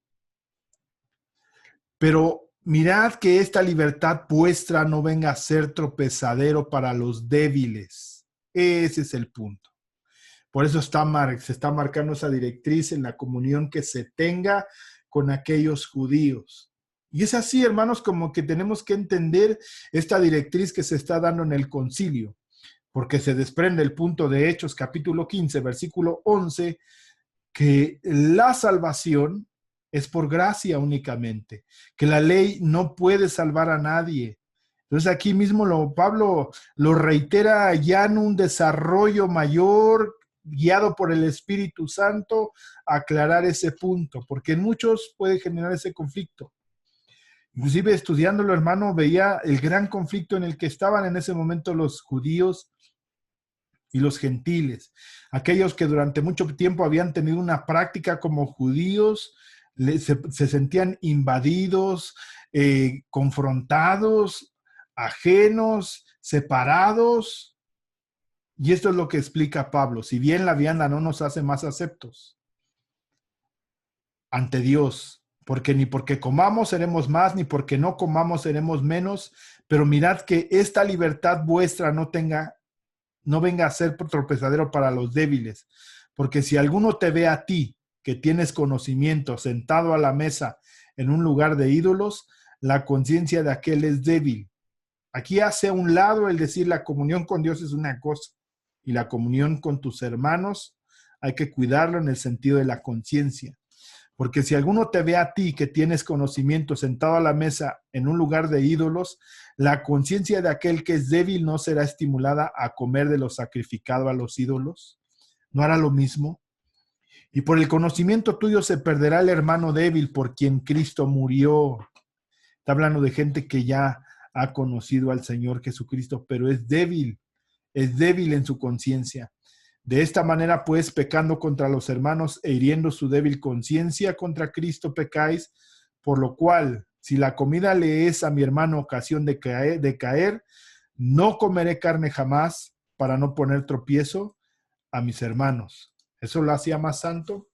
A: Pero mirad que esta libertad vuestra no venga a ser tropezadero para los débiles. Ese es el punto. Por eso se está marcando esa directriz en la comunión que se tenga con aquellos judíos. Y es así, hermanos, como que tenemos que entender esta directriz que se está dando en el concilio, porque se desprende el punto de Hechos, capítulo 15, versículo 11, que la salvación es por gracia únicamente, que la ley no puede salvar a nadie. Entonces aquí mismo Pablo lo reitera ya en un desarrollo mayor, guiado por el Espíritu Santo, a aclarar ese punto, porque en muchos puede generar ese conflicto. Inclusive estudiándolo, hermano, veía el gran conflicto en el que estaban en ese momento los judíos y los gentiles, aquellos que durante mucho tiempo habían tenido una práctica como judíos, se sentían invadidos, confrontados, ajenos, separados. Y esto es lo que explica Pablo. Si bien la vianda no nos hace más aceptos ante Dios, porque ni porque comamos seremos más, ni porque no comamos seremos menos, pero mirad que esta libertad vuestra no venga a ser tropezadero para los débiles, porque si alguno te ve a ti, que tienes conocimiento, sentado a la mesa en un lugar de ídolos, la conciencia de aquel es débil. Aquí hace a un lado el decir la comunión con Dios es una cosa y la comunión con tus hermanos hay que cuidarlo en el sentido de la conciencia. Porque si alguno te ve a ti que tienes conocimiento sentado a la mesa en un lugar de ídolos, la conciencia de aquel que es débil no será estimulada a comer de lo sacrificado a los ídolos. ¿No hará lo mismo? Y por el conocimiento tuyo se perderá el hermano débil por quien Cristo murió. Está hablando de gente que ya ha conocido al Señor Jesucristo, pero es débil en su conciencia. De esta manera, pues, pecando contra los hermanos e hiriendo su débil conciencia, contra Cristo pecáis, por lo cual, si la comida le es a mi hermano ocasión de caer, no comeré carne jamás para no poner tropiezo a mis hermanos. ¿Eso lo hacía más santo?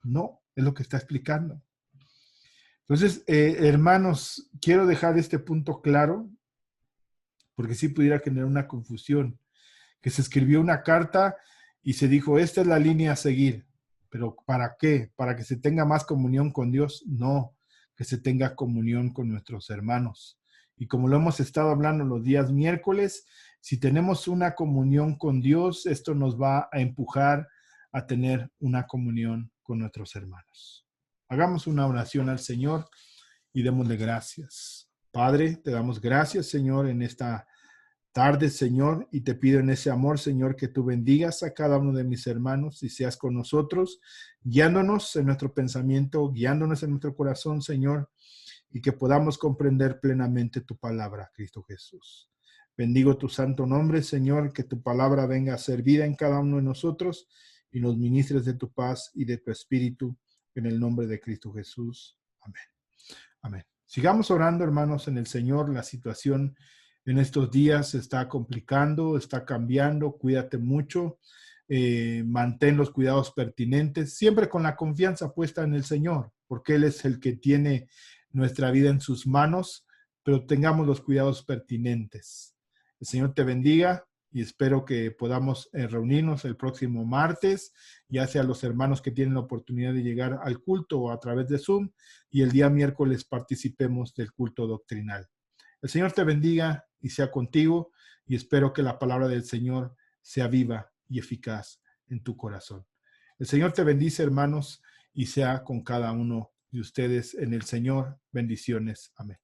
A: No, es lo que está explicando. Entonces, hermanos, quiero dejar este punto claro, porque sí pudiera generar una confusión, que se escribió una carta y se dijo, esta es la línea a seguir. ¿Pero para qué? ¿Para que se tenga más comunión con Dios? No, que se tenga comunión con nuestros hermanos. Y como lo hemos estado hablando los días miércoles, si tenemos una comunión con Dios, esto nos va a empujar a tener una comunión con nuestros hermanos. Hagamos una oración al Señor y démosle gracias. Padre, te damos gracias, Señor, en esta tarde, Señor, y te pido en ese amor, Señor, que tú bendigas a cada uno de mis hermanos y seas con nosotros, guiándonos en nuestro pensamiento, guiándonos en nuestro corazón, Señor, y que podamos comprender plenamente tu palabra, Cristo Jesús. Bendigo tu santo nombre, Señor, que tu palabra venga a ser vida en cada uno de nosotros y nos ministres de tu paz y de tu espíritu, en el nombre de Cristo Jesús. Amén. Amén. Sigamos orando, hermanos, en el Señor. La situación en estos días se está complicando, está cambiando. Cuídate mucho. Mantén los cuidados pertinentes, siempre con la confianza puesta en el Señor, porque Él es el que tiene nuestra vida en sus manos, pero tengamos los cuidados pertinentes. El Señor te bendiga y espero que podamos reunirnos el próximo martes, ya sea los hermanos que tienen la oportunidad de llegar al culto o a través de Zoom, y el día miércoles participemos del culto doctrinal. El Señor te bendiga y sea contigo, y espero que la palabra del Señor sea viva y eficaz en tu corazón. El Señor te bendice, hermanos, y sea con cada uno de ustedes en el Señor. Bendiciones. Amén.